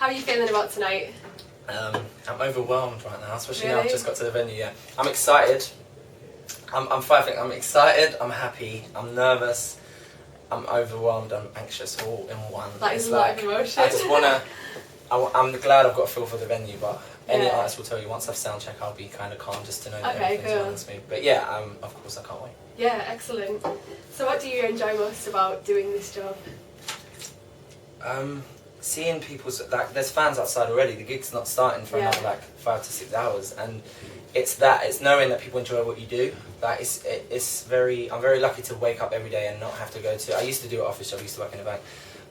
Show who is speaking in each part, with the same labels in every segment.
Speaker 1: How are you feeling about tonight?
Speaker 2: I'm overwhelmed right now, especially now
Speaker 1: Really?
Speaker 2: I've just got to the venue. Yeah, I'm excited. I'm five things. I'm excited. I'm happy. I'm nervous. I'm overwhelmed. I'm anxious, all in one.
Speaker 1: That is
Speaker 2: It's
Speaker 1: a lot
Speaker 2: like
Speaker 1: of emotion.
Speaker 2: I just wanna. I'm glad I've got a feel for the venue, but any
Speaker 1: Yeah.
Speaker 2: artist will tell you once I've sound check, I'll be kind of calm just to know that
Speaker 1: Okay,
Speaker 2: everything's
Speaker 1: cool.
Speaker 2: running smooth. But yeah, of course I can't wait.
Speaker 1: Yeah, excellent. So what do you enjoy most about doing this job?
Speaker 2: Seeing people's there's fans outside already. The gig's not starting for
Speaker 1: Yeah.
Speaker 2: another like 5 to 6 hours, and it's knowing that people enjoy what you do. Like I'm very lucky to wake up every day and not have to go to. I used to do an office job. I used to work in a bank,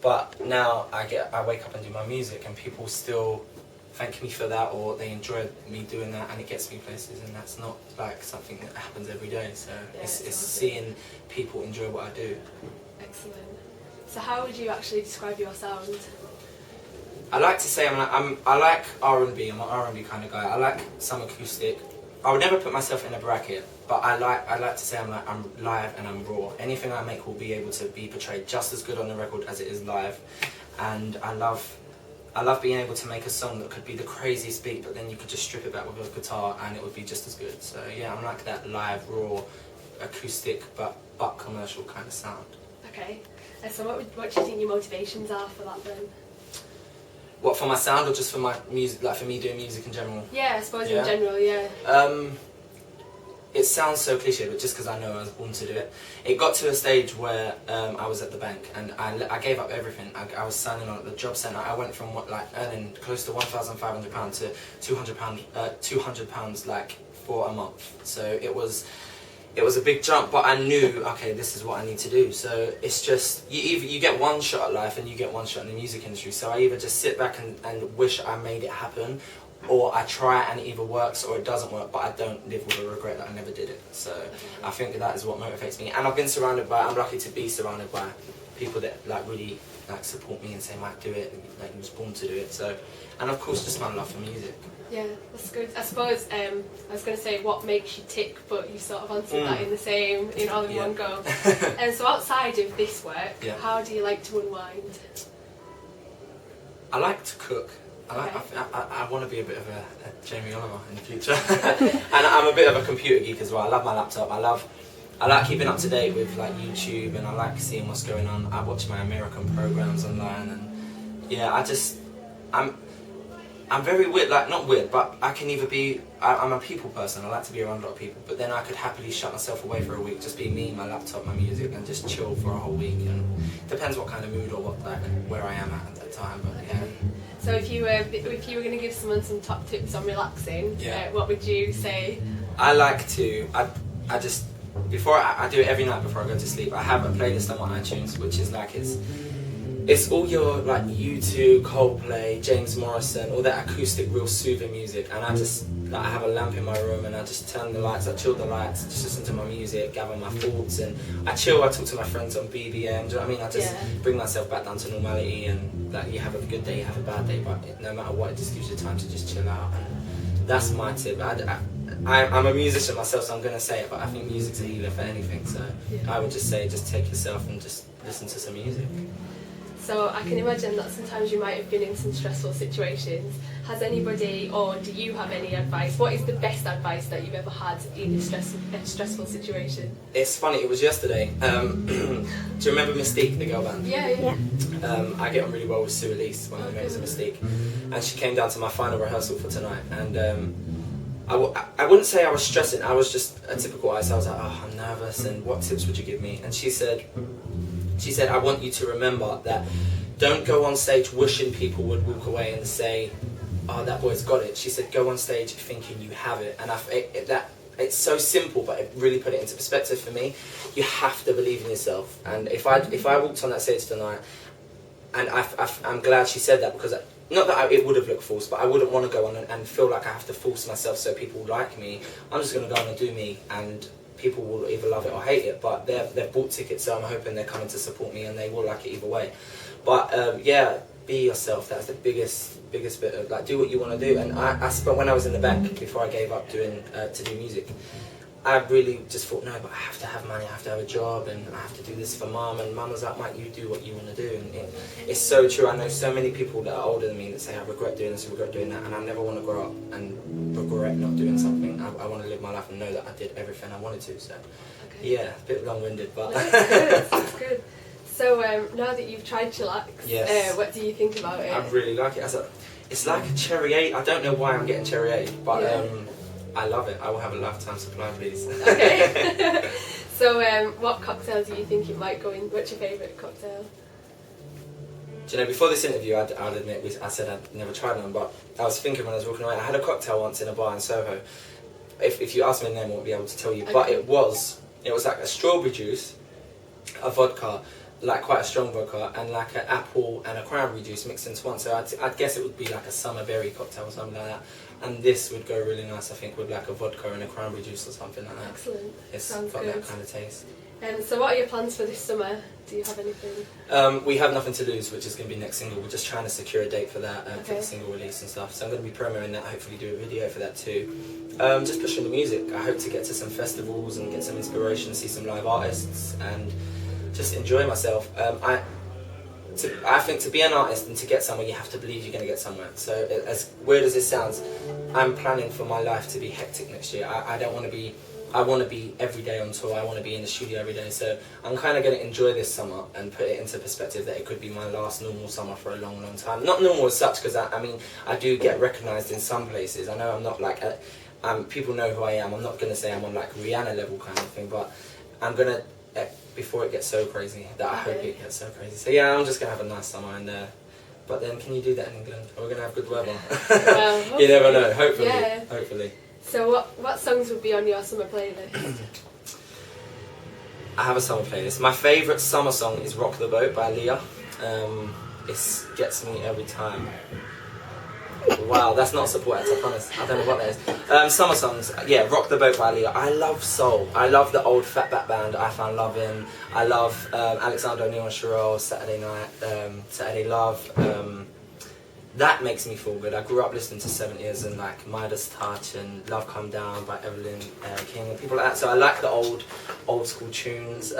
Speaker 2: but now I wake up and do my music, and people still thank me for that, or they enjoy me doing that, and it gets me places, and that's not like something that happens every day. So
Speaker 1: Yeah,
Speaker 2: it's
Speaker 1: awesome.
Speaker 2: seeing people enjoy what I do.
Speaker 1: Excellent. So how would you actually describe your sound?
Speaker 2: I like to say I like R&B. I'm an R&B kind of guy. I like some acoustic. I would never put myself in a bracket, but I like to say I'm live and I'm raw. Anything I make will be able to be portrayed just as good on the record as it is live, and I love being able to make a song that could be the craziest beat, but then you could just strip it back with a guitar and it would be just as good. So yeah, I'm like that live, raw, acoustic, but commercial kind of sound.
Speaker 1: Okay. So what do you think your motivations are for that then?
Speaker 2: What, for my sound or just for my music, like for me doing music in general?
Speaker 1: Yeah, I suppose
Speaker 2: Yeah.
Speaker 1: in general, yeah.
Speaker 2: It sounds so cliche, but just because I know I was born to do it. It got to a stage where I was at the bank and I gave up everything. I was signing on at the job centre. I went from earning close to £1,500 to £200 like for a month. So it was a big jump, but I knew, okay, this is what I need to do. So it's just, you get one shot at life and you get one shot in the music industry. So I either just sit back and wish I made it happen, or I try and it either works or it doesn't work, but I don't live with a regret that I never did it. So I think that is what motivates me. And I've been I'm lucky to be surrounded by people that really support me and say, Mike, do it, like you was born to do it. So, and of course just my love for music.
Speaker 1: Yeah, that's good. I suppose I was going to say what makes you tick, but you sort of answered that in all in one go. And so outside of this work, how do you like to unwind?
Speaker 2: I like to cook. I want to be a bit of a Jamie Oliver in the future. And I'm a bit of a computer geek as well. I love my laptop. I like keeping up to date with like YouTube, and I like seeing what's going on. I watch my American programs online, and yeah, I'm very weird, like not weird, but I can either be, I'm a people person, I like to be around a lot of people, but then I could happily shut myself away for a week, just be me, my laptop, my music, and just chill for a whole week, and depends what kind of mood or where I am at that time, but yeah.
Speaker 1: So if you were going to give someone some top tips on relaxing, what would you say?
Speaker 2: I like to, I just, before I do it every night before I go to sleep, I have a playlist on my iTunes, which is like, it's all your like U2, Coldplay, James Morrison, all that acoustic, real soothing music, and I have a lamp in my room and I just turn the lights, I chill the lights, just listen to my music, gather my thoughts, and I chill. I talk to my friends on BBM, do you know what I mean? I just bring myself back down to normality, and like you have a good day, you have a bad day, but no matter what, it just gives you time to just chill out. And that's my tip. I'm a musician myself, so I'm going to say it, but I think music's a healer for anything, so I would just say, just take yourself and just listen to some music.
Speaker 1: So I can imagine that sometimes you might have been in some stressful situations. Has anybody, or do you have any advice? What is the best advice that you've ever had in a stressful situation?
Speaker 2: It's funny, it was yesterday. Do you remember Mystique, the girl band?
Speaker 1: Yeah.
Speaker 2: I get on really well with Sue Elise, one of the members of Mystique, and she came down to my final rehearsal for tonight, and I wouldn't say I was stressing, I was just a typical artist. I was like, oh, I'm nervous, and what tips would you give me? And she said, I want you to remember that don't go on stage wishing people would walk away and say, oh, that boy's got it. She said, go on stage thinking you have it. And it's so simple, but it really put it into perspective for me. You have to believe in yourself. And if I walked on that stage tonight, and I'm glad she said that, because not that it would have looked false, but I wouldn't want to go on and feel like I have to force myself so people like me. I'm just going to go on and do me, and people will either love it or hate it, but they've bought tickets, so I'm hoping they're coming to support me and they will like it either way. But yeah, be yourself. That's the biggest bit of do what you want to do. And I spent, when I was in the bank before I gave up to do music, I really just thought, no, but I have to have money, I have to have a job, and I have to do this for mum. And mum was like, Mike, you do what you want to do. And it's so true. I know so many people that are older than me that say, I regret doing this, I regret doing that, and I never want to grow up and regret not doing something. I want to live my life and know that I did everything I wanted to. So, yeah, a bit long-winded, but...
Speaker 1: No, it's good, it's good. So now that you've tried Chillax,
Speaker 2: yes.
Speaker 1: What do you think about it?
Speaker 2: I really like it. It's like a cherry 8. I don't know why I'm getting cherry 8, but I love it. I will have a lifetime supply, please.
Speaker 1: Okay. So what cocktail do you think it might go in? What's your favourite cocktail?
Speaker 2: Do you know, before this interview, I'd admit, I said I'd never tried one, but I was thinking when I was walking away, I had a cocktail once in a bar in Soho. If you ask me the name, I won't be able to tell you, but it was like a strawberry juice, a vodka, like quite a strong vodka, and like an apple and a cranberry juice mixed into one. So I'd guess it would be like a summer berry cocktail or something like that. And this would go really nice, I think, with like a vodka and a cranberry juice or something like that.
Speaker 1: Excellent.
Speaker 2: It's
Speaker 1: Sounds
Speaker 2: got
Speaker 1: good.
Speaker 2: that kind of taste.
Speaker 1: So what are your plans for this summer? Do you have anything?
Speaker 2: We have Nothing to Lose, which is going to be next single. We're just trying to secure a date for that, for the single release and stuff. So I'm going to be promoting that, hopefully do a video for that too. Just pushing the music. I hope to get to some festivals and get some inspiration, see some live artists, and just enjoy myself. I think to be an artist and to get somewhere, you have to believe you're going to get somewhere. So as weird as this sounds, I'm planning for my life to be hectic next year. I don't want to be... I want to be every day on tour, I want to be in the studio every day, so I'm kind of going to enjoy this summer and put it into perspective that it could be my last normal summer for a long, long time. Not normal as such, because I mean, I do get recognised in some places. I know I'm not like, people know who I am. I'm not going to say I'm on like Rihanna level kind of thing, but I'm going to, before it gets so crazy, that I hope it gets so crazy. So yeah, I'm just going to have a nice summer, and but then can you do that in England? Are we going to have good weather?
Speaker 1: Well,
Speaker 2: you never know, hopefully,
Speaker 1: yeah.
Speaker 2: hopefully.
Speaker 1: So what songs would be on your summer playlist?
Speaker 2: I have a summer playlist. My favourite summer song is Rock the Boat by Leah. It gets me every time. Wow, that's not support act, I promise. I don't know what that is. Summer songs, yeah, Rock the Boat by Leah. I love soul. I love the old Fatback Band I found love in. I love Alexander O'Neill and Cheryl, Saturday Night, Saturday Love. That makes me feel good. I grew up listening to 7 Years and like Midas Touch and Love Come Down by Evelyn King and people like that. So I like the old school tunes.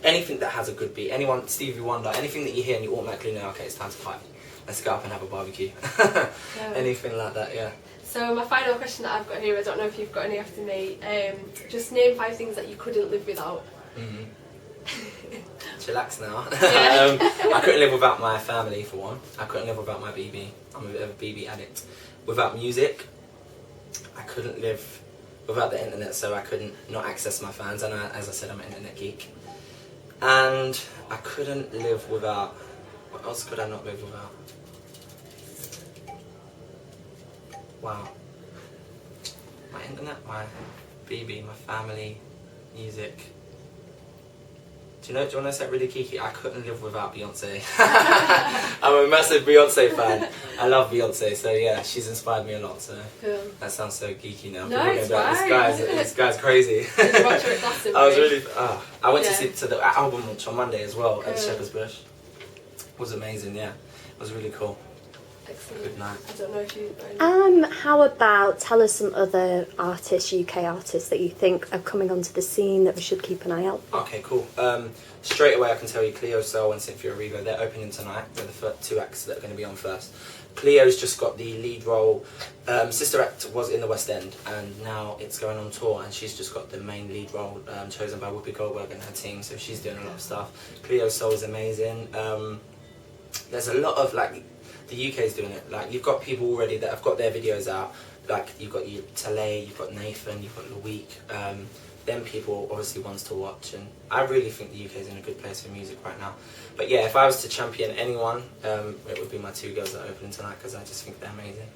Speaker 2: Anything that has a good beat. Stevie Wonder, anything that you hear and you automatically know, okay, it's time to party. Let's go up and have a barbecue. Anything like that, yeah.
Speaker 1: So my final question that I've got here, I don't know if you've got any after me. Just name 5 things that you couldn't live without.
Speaker 2: Chillax now.
Speaker 1: Yeah.
Speaker 2: I couldn't live without my family, for one. I couldn't live without my BB. I'm a bit of a BB addict. Without music, I couldn't live without the internet, so I couldn't not access my fans. And as I said, I'm an internet geek. And I couldn't live without... What else could I not live without? Wow. My internet, my BB, my family, music. Do you want to say really geeky? I couldn't live without Beyonce. I'm a massive Beyonce fan. I love Beyonce, so yeah, she's inspired me a lot. So that sounds so geeky now.
Speaker 1: No, it's fine.
Speaker 2: This guy's crazy.
Speaker 1: Did you watch her at Glastonbury?
Speaker 2: I was really. I went to see to the album launch on Monday as well at Shepherd's Bush. It was amazing. Yeah, it was really cool.
Speaker 1: Excellent.
Speaker 2: Good night.
Speaker 1: I don't know if you...
Speaker 3: How about, tell us some other artists, UK artists, that you think are coming onto the scene that we should keep an eye out for?
Speaker 2: Okay, cool. Straight away I can tell you Cleo Soul and Cynthia Erivo, they're opening tonight. They're the first 2 acts that are going to be on first. Cleo's just got the lead role. Sister Act was in the West End and now it's going on tour, and she's just got the main lead role chosen by Whoopi Goldberg and her team, so she's doing a lot of stuff. Cleo Soul is amazing. There's a lot of like... The UK's doing it. Like, you've got people already that have got their videos out. Like, you've got Talay, you've got Nathan, you've got Loic. Them people are obviously ones to watch, and I really think the UK's in a good place for music right now. But yeah, if I was to champion anyone, it would be my 2 girls that are opening tonight, because I just think they're amazing.